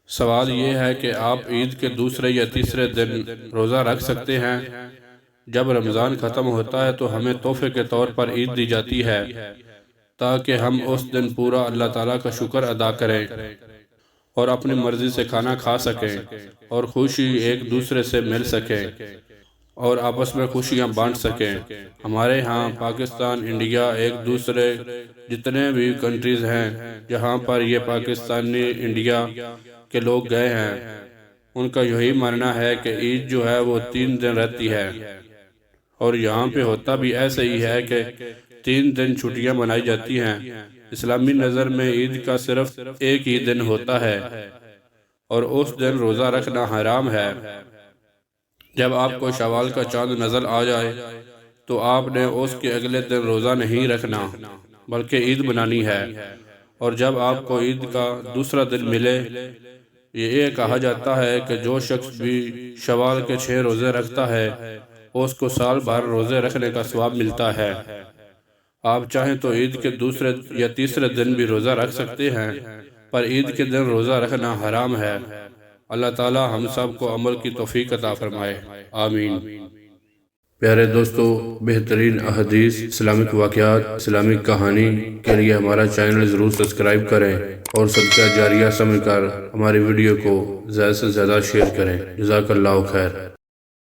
سوال یہ ہے کہ آپ عید کے دوسرے یا تیسرے دن روزہ رکھ سکتے ہیں۔ جب رمضان ختم ہوتا ہے تو ہمیں تحفے کے طور پر عید دی جاتی ہے تاکہ ہم اس دن پورا اللہ تعالیٰ کا شکر ادا کریں اور اپنی مرضی سے کھانا کھا سکیں اور خوشی ایک دوسرے سے مل سکیں اور آپس میں خوشیاں بانٹ سکیں۔ ہمارے ہاں پاکستان، انڈیا، ایک دوسرے جتنے بھی کنٹریز ہیں جہاں پر یہ پاکستانی انڈیا کے لوگ گئے ہیں، ان کا یہی ماننا ہے کہ عید جو ہے وہ 3 دن رہتی ہے، اور یہاں پہ ہوتا بھی ایسے ہی ہے کہ 3 دن چھٹیاں منائی جاتی ہیں۔ اسلامی نظر میں عید کا صرف ایک ہی دن ہوتا ہے اور اس دن روزہ رکھنا حرام ہے۔ جب آپ کو شوال کا چاند نظر آ جائے تو آپ نے اس کے اگلے دن روزہ نہیں رکھنا بلکہ عید منانی ہے، اور جب آپ کو عید کا دوسرا دن ملے، یہ کہا جاتا ہے کہ جو شخص بھی شوال کے 6 روزے رکھتا ہے اس کو سال بھر روزے رکھنے کا ثواب ملتا ہے۔ آپ چاہیں تو عید کے دوسرے یا تیسرے دن بھی روزہ رکھ سکتے ہیں، پر عید کے دن روزہ رکھنا حرام ہے۔ اللہ تعالی ہم سب کو عمل کی توفیق عطا فرمائے، آمین۔ پیارے دوستو، بہترین احادیث، اسلامک واقعات، اسلامک کہانی کے لیے ہمارا چینل ضرور سبسکرائب کریں اور صدقہ جاریہ سمجھ کر ہماری ویڈیو کو زیادہ سے زیادہ شیئر کریں۔ جزاک اللہ خیر۔